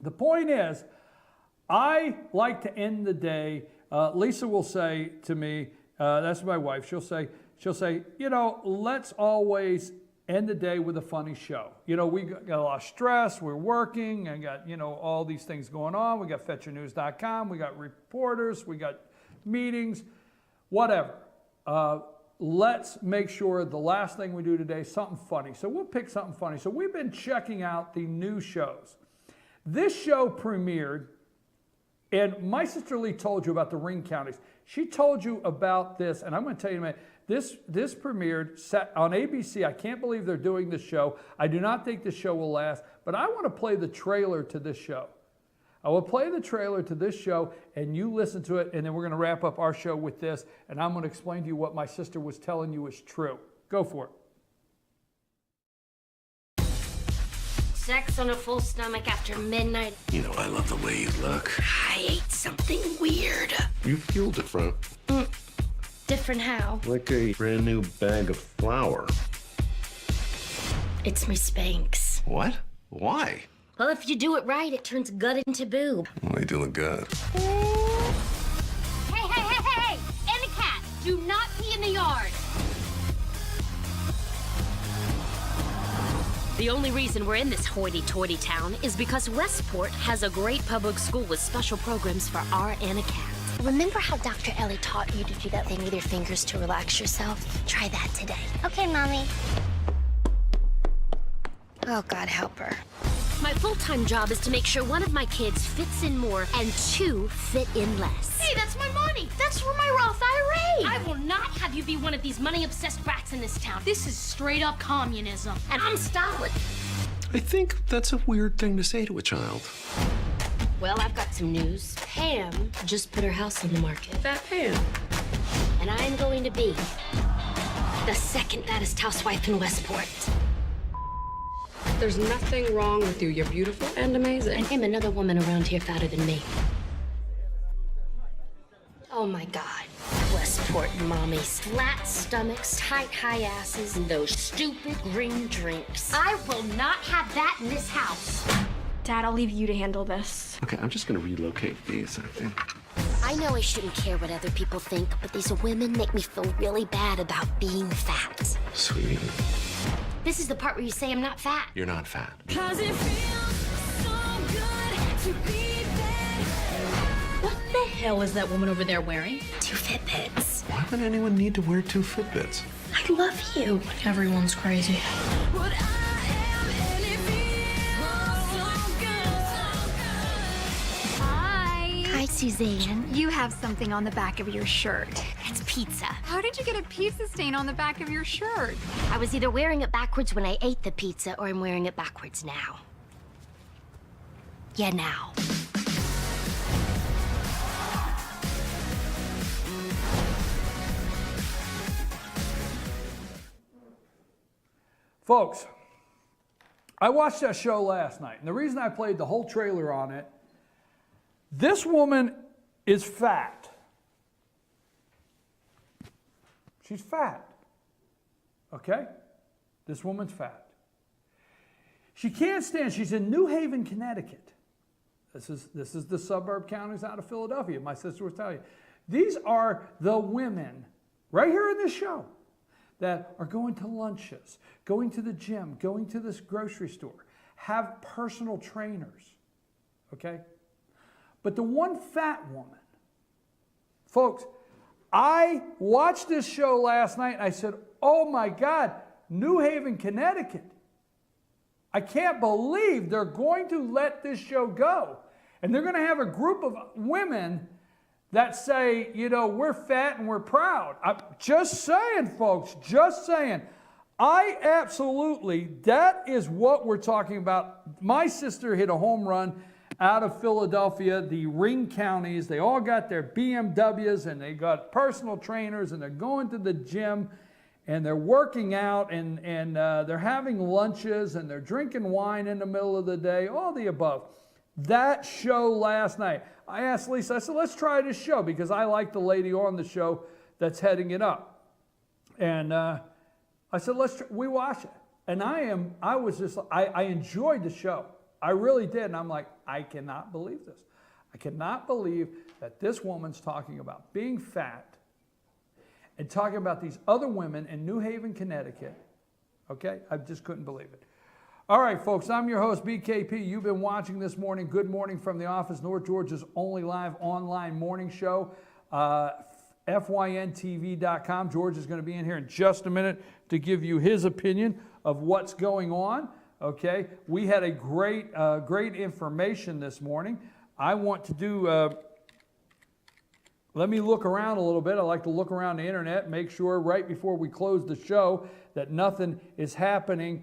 The point is, I like to end the day, Lisa will say to me, that's my wife, she'll say, you know, let's always end the day with a funny show. You know, we got a lot of stress, we're working, and got, you know, all these things going on. We got FetcherNews.com, we got reporters, we got meetings, whatever. Let's make sure the last thing we do today is something funny. So we'll pick something funny. So we've been checking out the new shows. This show premiered, and my sister Lee told you about the ring counties. She told you about this, and I'm going to tell you in a minute. This premiered on ABC. I can't believe they're doing this show. I do not think this show will last, but I want to play the trailer to this show. I will play the trailer to this show, and you listen to it, and then we're going to wrap up our show with this, and I'm going to explain to you what my sister was telling you is true. Go for it. Sex on a full stomach after midnight. You know, I love the way you look. I ate something weird. You fueled it from Different how? like a brand new bag of flour. It's my Spanx. What? Why? Well, if you do it right, it turns gut into boob. Well, they do look good. Hey, hey, hey, hey, hey! And the cat, do not pee in the yard. The only reason we're in this hoity-toity town is because Westport has a great public school with special programs for our Anna cats. Remember how Dr. Ellie taught you to do that thing with your fingers to relax yourself? Try that today. Okay, Mommy. Oh, God help her. My full-time job is to make sure one of my kids fits in more and two fit in less. Hey, that's my money. That's for my Roth IRA. I will not have you be one of these money-obsessed brats in this town. This is straight-up communism, and I'm Stalin. I think that's a weird thing to say to a child. Well, I've got some news. Pam just put her house on the market. That Pam. And I'm going to be the second fattest housewife in Westport. There's nothing wrong with you. You're beautiful and amazing. And name another woman around here fatter than me. Oh my God. Westport mommies. Flat stomachs, tight high asses, and those stupid green drinks. I will not have that in this house. Dad, I'll leave you to handle this. Okay, I'm just gonna relocate these, I think. I know I shouldn't care what other people think, but these women make me feel really bad about being fat. Sweetie, This is the part where you say I'm not fat. you're not fat. What the hell is that woman over there wearing? 2 Fitbits. Why would anyone need to wear 2 Fitbits? I love you. Everyone's crazy. Hi, Suzanne. You have something on the back of your shirt. It's pizza. How did you get a pizza stain on the back of your shirt? I was either wearing it backwards when I ate the pizza, or I'm wearing it backwards now. Yeah, now. Folks, I watched that show last night, and the reason I played the whole trailer on it, this woman is fat. She's fat. Okay? This woman's fat. She can't stand, she's in New Haven, Connecticut. This is the suburb counties out of Philadelphia. My sister was telling you. These are the women, right here in this show, that are going to lunches, going to the gym, going to this grocery store, have personal trainers, okay? But the one fat woman, folks, I watched this show last night and I said, oh my God, New Haven, Connecticut. I can't believe they're going to let this show go. And they're going to have a group of women that say, you know, we're fat and we're proud. I'm just saying, folks, just saying. I absolutely, that is what we're talking about. My sister hit a home run out of Philadelphia, the ring counties. They all got their BMWs and they got personal trainers and they're going to the gym and they're working out and they're having lunches and they're drinking wine in the middle of the day, all the above. That show last night, I asked Lisa, I said, let's try this show because I like the lady on the show that's heading it up. And I said, we watch it. And I enjoyed the show. I really did. And I'm like, I cannot believe this. I cannot believe that this woman's talking about being fat and talking about these other women in New Haven, Connecticut. Okay? I just couldn't believe it. All right, folks, I'm your host, BKP. You've been watching this morning, Good Morning from the Office, North Georgia's only live online morning show, FYNTV.com. George is going to be in here in just a minute to give you his opinion of what's going on. Okay, we had a great information this morning. I want to do, let me look around a little bit. I like to look around the internet, make sure right before we close the show that nothing is happening.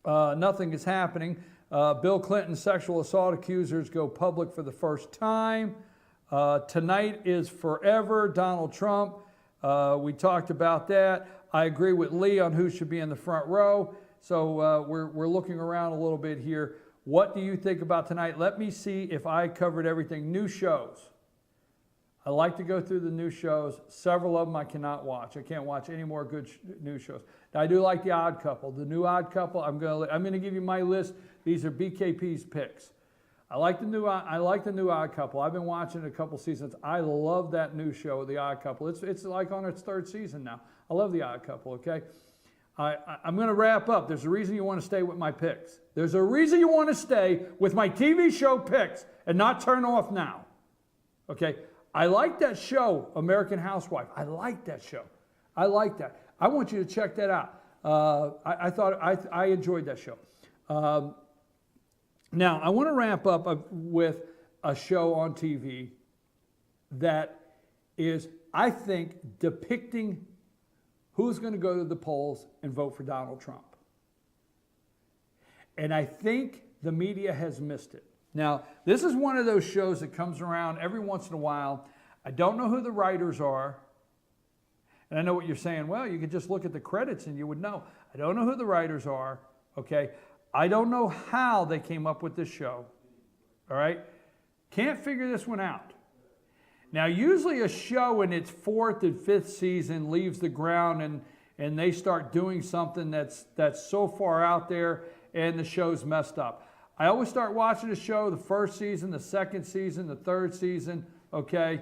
Nothing is happening Bill Clinton's sexual assault accusers go public for the first time. Tonight is forever, Donald Trump. We talked about that. I agree with Lee on who should be in the front row. So we're looking around a little bit here. What do you think about tonight? Let me see if I covered everything. New shows. I like to go through the new shows. Several of them I cannot watch. I can't watch any more good new shows. Now, I do like The Odd Couple. The new Odd Couple, I'm gonna give you my list. These are BKP's picks. I like the new Odd Couple. I've been watching it a couple seasons. I love that new show, The Odd Couple. It's like on its third season now. I love The Odd Couple, okay? I'm going to wrap up. There's a reason you want to stay with my picks. There's a reason you want to stay with my TV show picks and not turn off now, okay? I like that show, American Housewife. I like that show. I like that. I want you to check that out. I enjoyed that show. Now, I want to wrap up with a show on TV that is, I think, depicting who's going to go to the polls and vote for Donald Trump. And I think the media has missed it. Now, this is one of those shows that comes around every once in a while. I don't know who the writers are. And I know what you're saying. Well, you could just look at the credits and you would know. I don't know who the writers are, okay? I don't know how they came up with this show, all right? Can't figure this one out. Now, usually a show in its 4th and 5th season leaves the ground and they start doing something that's so far out there and the show's messed up. I always start watching a show the 1st season, the 2nd season, the 3rd season, okay?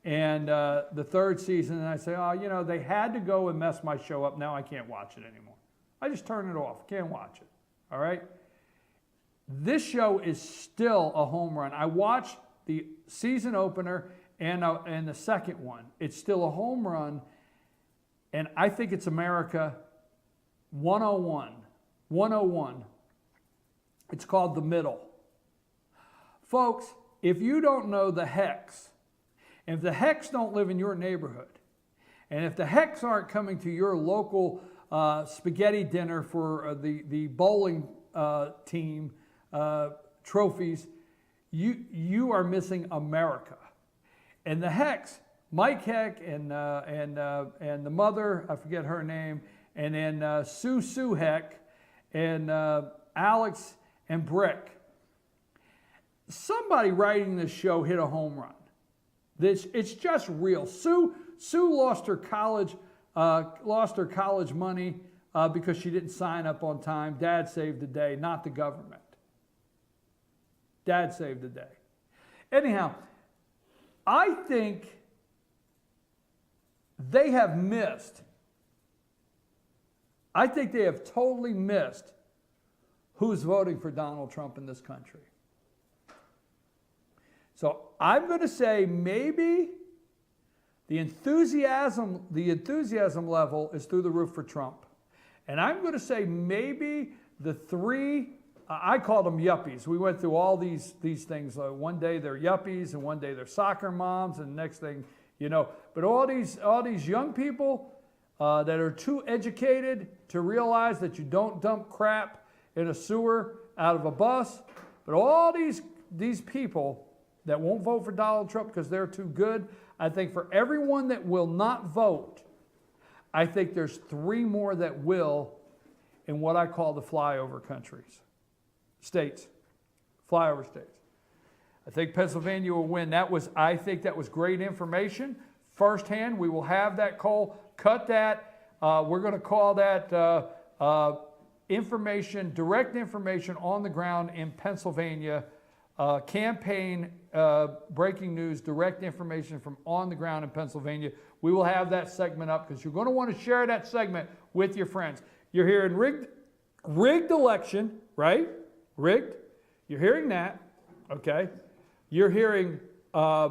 And the 3rd season, and I say, oh, you know, they had to go and mess my show up. Now I can't watch it anymore. I just turn it off. Can't watch it, all right? This show is still a home run. I watched the season opener and the second one. It's still a home run, and I think it's America 101. 101. It's called The Middle. Folks, if you don't know the Hex, and if the Hex don't live in your neighborhood, and if the Hex aren't coming to your local spaghetti dinner for the bowling team trophies, you are missing America. And the Hex, Mike Heck and the mother, I forget her name, and then Sue Heck and Alex and Brick. Somebody writing this show hit a home run. It's just real. Sue lost her college money because she didn't sign up on time. Dad saved the day, not the government. Dad saved the day. Anyhow, I think they have missed. I think they have totally missed who's voting for Donald Trump in this country. So I'm going to say maybe the enthusiasm level is through the roof for Trump. And I'm going to say maybe the three, I called them yuppies. We went through all these things. One day they're yuppies, and one day they're soccer moms, and the next thing, you know. But all these young people that are too educated to realize that you don't dump crap in a sewer out of a bus. But all these people that won't vote for Donald Trump because they're too good, I think for everyone that will not vote, I think there's 3 more that will in what I call the flyover states, flyover states. I think Pennsylvania will win. I think that was great information. Firsthand, we will have that, Cole. Cut that. We're going to call that direct information on the ground in Pennsylvania. Campaign breaking news, direct information from on the ground in Pennsylvania. We will have that segment up because you're going to want to share that segment with your friends. You're hearing rigged election, right? Rigged. You're hearing that, okay? You're hearing. I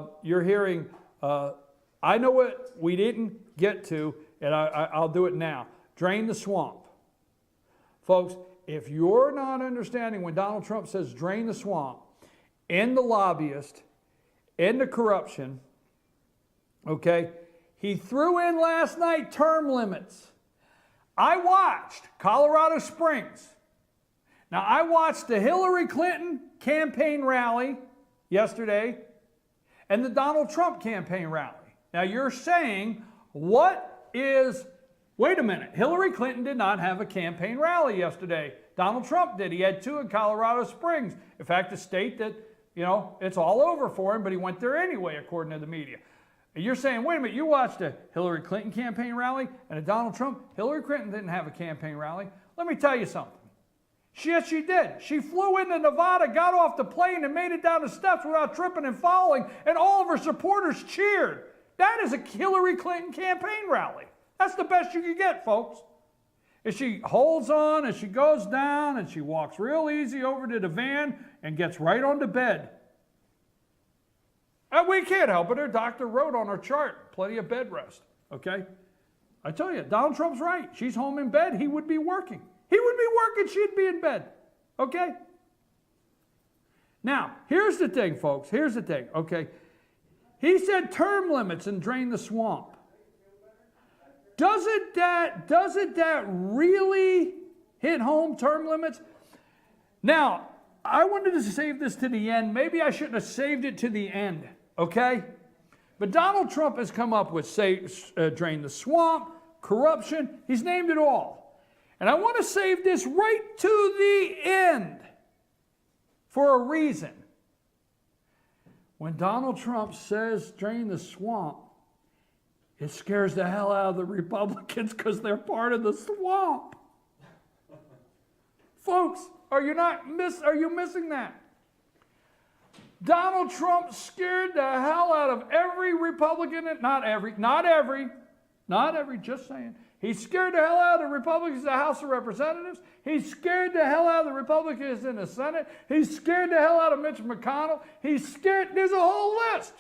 know what we didn't get to, and I'll do it now. Drain the swamp, folks. If you're not understanding when Donald Trump says drain the swamp, end the lobbyist, end the corruption, okay? He threw in last night term limits. I watched Colorado Springs. Now, I watched the Hillary Clinton campaign rally yesterday and the Donald Trump campaign rally. Now, you're saying, wait a minute, Hillary Clinton did not have a campaign rally yesterday. Donald Trump did. He had 2 in Colorado Springs. In fact, a state that, it's all over for him, but he went there anyway, according to the media. And you're saying, wait a minute, you watched a Hillary Clinton campaign rally and a Donald Trump? Hillary Clinton didn't have a campaign rally. Let me tell you something. Yes, she did. She flew into Nevada, got off the plane, and made it down the steps without tripping and falling, and all of her supporters cheered. That is a Hillary Clinton campaign rally. That's the best you can get, folks. And she holds on, and she goes down, and she walks real easy over to the van and gets right on the bed. And we can't help it. Her doctor wrote on her chart, plenty of bed rest, okay? I tell you, Donald Trump's right. She's home in bed. He would be working. He would be working. She'd be in bed, okay? Now, here's the thing, folks. Here's the thing, okay? He said term limits and drain the swamp. Doesn't that really hit home, term limits? Now, I wanted to save this to the end. Maybe I shouldn't have saved it to the end, okay? But Donald Trump has come up with, drain the swamp, corruption. He's named it all. And I want to save this right to the end for a reason. When Donald Trump says drain the swamp, it scares the hell out of the Republicans because they're part of the swamp. Folks, are you missing that? Donald Trump scared the hell out of every Republican, not every, just saying. He scared the hell out of the Republicans in the House of Representatives. He scared the hell out of the Republicans in the Senate. He scared the hell out of Mitch McConnell. There's a whole list.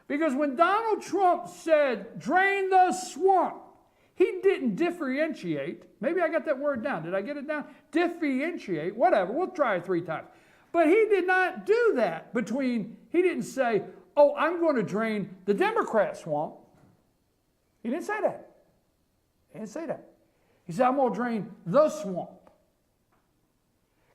Because when Donald Trump said, drain the swamp, he didn't differentiate. Maybe I got that word down. Did I get it down? Differentiate, whatever. We'll try it 3 times. But he did not do that he didn't say, oh, I'm going to drain the Democrat swamp. He didn't say that. He said, I'm going to drain the swamp.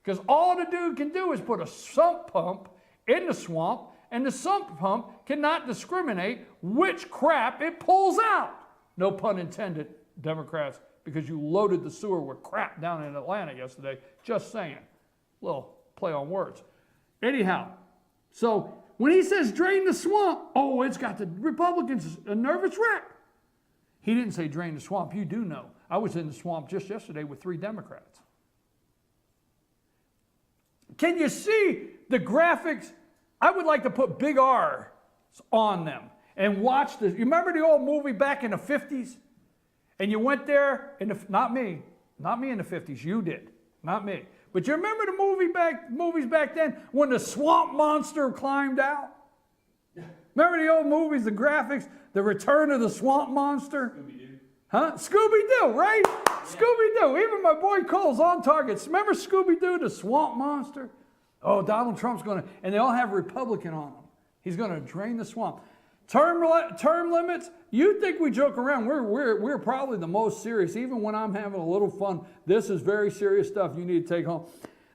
Because all the dude can do is put a sump pump in the swamp, and the sump pump cannot discriminate which crap it pulls out. No pun intended, Democrats, because you loaded the sewer with crap down in Atlanta yesterday. Just saying. Little play on words. Anyhow, so when he says drain the swamp, oh, it's got the Republicans a nervous wreck. He didn't say drain the swamp. You do know. I was in the swamp just yesterday with 3 Democrats. Can you see the graphics? I would like to put big R's on them and watch this. You remember the old movie back in the 50s? And you went there, not me in the 50s, you did, not me. But you remember the movies back then when the swamp monster climbed out? Remember the old movies, the graphics, the return of the swamp monster? Scooby-Doo. Huh? Scooby-Doo, right? Scooby-Doo. Even my boy Cole's on target. Remember Scooby-Doo, the swamp monster? Oh, Donald Trump's going to, and they all have Republican on them. He's going to drain the swamp. Term limits, you think we joke around. We're probably the most serious. Even when I'm having a little fun, this is very serious stuff you need to take home.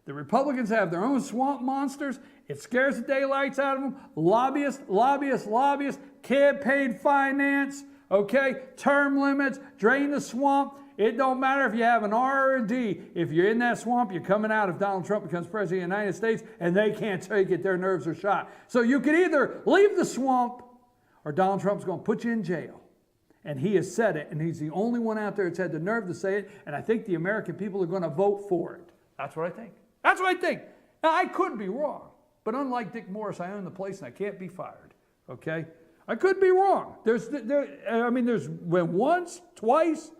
The Republicans have their own swamp monsters. It scares the daylights out of them. Lobbyists, campaign finance, okay? Term limits, drain the swamp. It don't matter if you have an R or a D. If you're in that swamp, you're coming out if Donald Trump becomes president of the United States, and they can't take it. Their nerves are shot. So you can either leave the swamp or Donald Trump's going to put you in jail. And he has said it, and he's the only one out there that's had the nerve to say it, and I think the American people are going to vote for it. That's what I think. That's what I think. Now, I could be wrong, but unlike Dick Morris, I own the place and I can't be fired, okay? I could be wrong. There's when once, twice,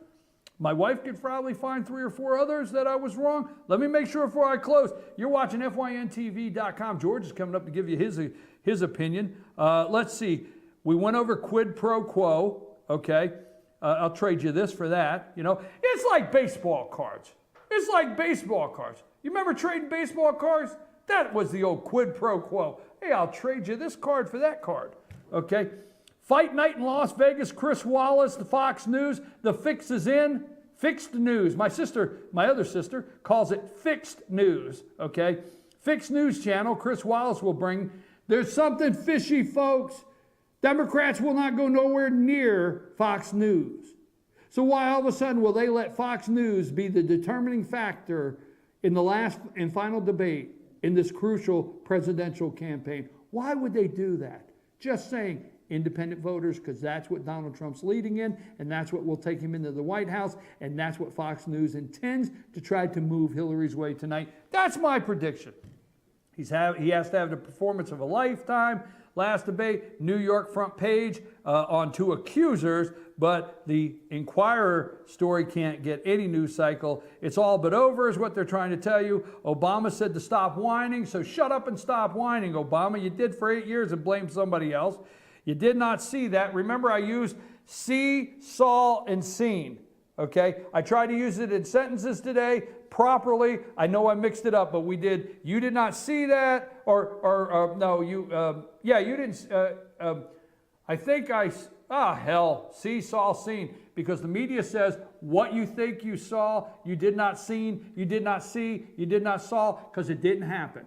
my wife could probably find 3 or 4 others that I was wrong. Let me make sure before I close. You're watching FYNTV.com. George is coming up to give you his opinion. Let's see. We went over quid pro quo, okay? I'll trade you this for that. You know, it's like baseball cards. It's like baseball cards. You remember trading baseball cards? That was the old quid pro quo. Hey, I'll trade you this card for that card, okay? Fight night in Las Vegas, Chris Wallace, the Fox News, the fix is in. Fixed news. My other sister, calls it fixed news, okay? Fixed news channel, Chris Wallace will bring, there's something fishy, folks. Democrats will not go nowhere near Fox News. So why all of a sudden will they let Fox News be the determining factor in the last and final debate in this crucial presidential campaign? Why would they do that? Just saying, independent voters, because that's what Donald Trump's leading in, and that's what will take him into the White House, and that's what Fox News intends to try to move Hillary's way tonight. That's my prediction. He has to have the performance of a lifetime. Last debate, New York front page on two accusers, but the Inquirer story can't get any news cycle. It's all but over is what they're trying to tell you. Obama said to stop whining, so shut up and stop whining, Obama. You did for 8 years and blamed somebody else. You did not see that. Remember, I used see, saw, and seen. Okay? I tried to use it in sentences today properly. I know I mixed it up, but we did. You did not see that, no, you, yeah, you didn't. I think hell, see, saw, seen, because the media says what you think you saw, you did not seen, you did not see, you did not saw, because it didn't happen.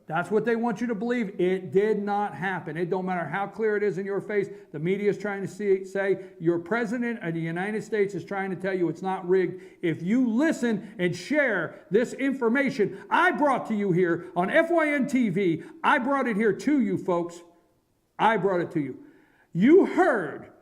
That's what they want you to believe. It did not happen. It don't matter how clear it is in your face. The media is trying to say your president of the United States is trying to tell you it's not rigged. If you listen and share this information I brought to you here on FYN TV, I brought it here to you, folks. I brought it to you. You heard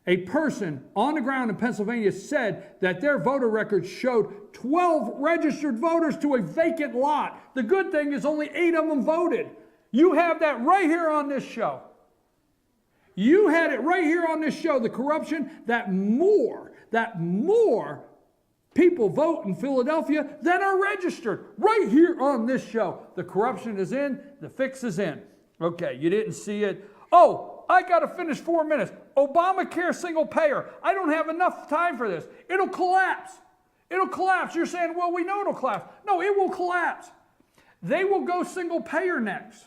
a person on the ground in Pennsylvania said that their voter records showed 12 registered voters to a vacant lot. The good thing is only 8 of them voted. You have that right here on this show. You had it right here on this show, the corruption, that more people vote in Philadelphia than are registered. Right here on this show. The corruption is in, the fix is in. Okay, you didn't see it. Oh, I got to finish 4 minutes. Obamacare single payer. I don't have enough time for this. It'll collapse. It'll collapse. You're saying, well, we know it'll collapse. No, it will collapse. They will go single payer next.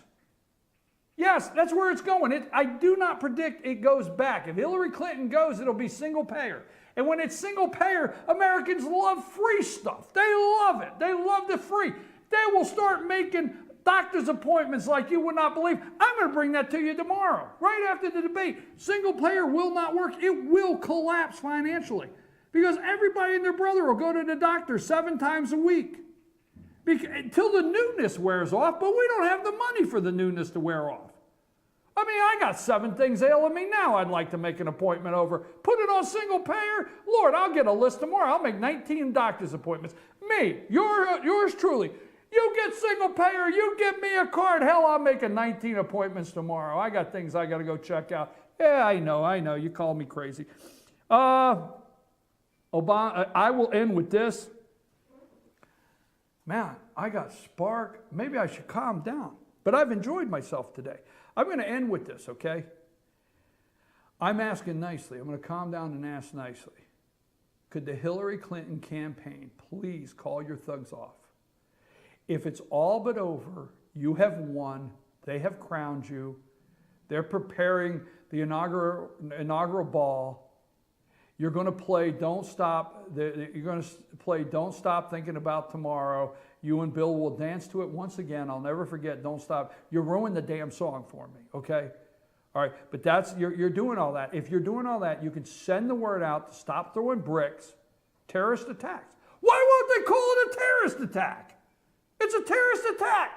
Yes, that's where it's going. I do not predict it goes back. If Hillary Clinton goes, it'll be single payer. And when it's single payer, Americans love free stuff. They love it. They love the free. They will start making doctor's appointments like you would not believe. I'm going to bring that to you tomorrow, right after the debate. Single payer will not work. It will collapse financially because everybody and their brother will go to the doctor 7 times a week until the newness wears off, but we don't have the money for the newness to wear off. I mean, I got 7 things ailing me now I'd like to make an appointment over. Put it on single payer. Lord, I'll get a list tomorrow. I'll make 19 doctor's appointments. Me, yours truly. You get single payer, you give me a card. Hell, I'm making 19 appointments tomorrow. I got things I got to go check out. Yeah, I know. You call me crazy. Obama, I will end with this. Man, I got spark. Maybe I should calm down. But I've enjoyed myself today. I'm going to end with this, okay? I'm asking nicely. I'm going to calm down and ask nicely. Could the Hillary Clinton campaign please call your thugs off? If it's all but over, you have won, they have crowned you, they're preparing the inaugural ball, you're going to play Don't Stop, you're going to play Don't Stop Thinking About Tomorrow. You and Bill will dance to it once again. I'll never forget Don't Stop. You ruined the damn song for me, okay? All right, but you're doing all that. If you're doing all that, you can send the word out to stop throwing bricks, terrorist attacks. Why won't they call it a terrorist attack? It's a terrorist attack.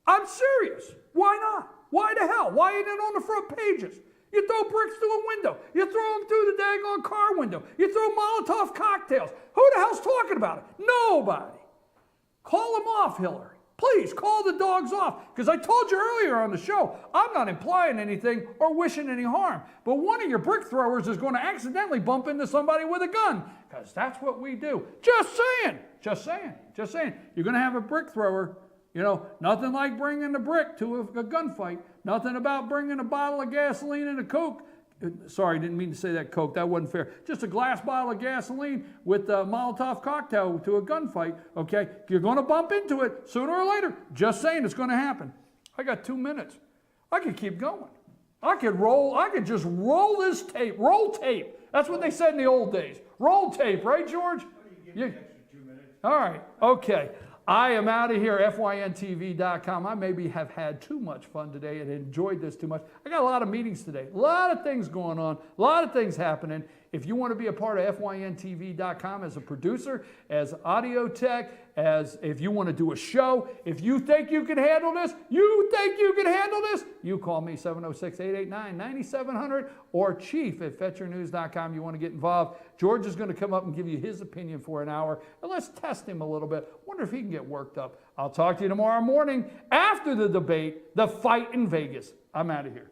I'm serious. Why not? Why the hell? Why ain't it on the front pages? You throw bricks through a window. You throw them through the daggone car window. You throw Molotov cocktails. Who the hell's talking about it? Nobody. Call them off, Hillary. Please call the dogs off. Because I told you earlier on the show, I'm not implying anything or wishing any harm. But one of your brick throwers is going to accidentally bump into somebody with a gun. Because that's what we do. Just saying. Just saying. Just saying. You're going to have a brick thrower. You know, nothing like bringing a brick to a gunfight. Nothing about bringing a bottle of gasoline and a Coke. Sorry, didn't mean to say that Coke. That wasn't fair. Just a glass bottle of gasoline with a Molotov cocktail to a gunfight, okay? You're going to bump into it sooner or later. Just saying it's going to happen. I got 2 minutes. I could keep going. I could just roll this tape. Roll tape. That's what they said in the old days. Roll tape, right, George? All right, okay. I am out of here, FYNTV.com. I maybe have had too much fun today and enjoyed this too much. I got a lot of meetings today, a lot of things going on, a lot of things happening. If you want to be a part of FYNTV.com as a producer, as audio tech, as if you want to do a show, if you think you can handle this, you call me 706-889-9700 or chief@fetchernews.com. You want to get involved. George is going to come up and give you his opinion for an hour, and let's test him a little bit. Wonder if he can get worked up. I'll talk to you tomorrow morning after the debate, the fight in Vegas. I'm out of here.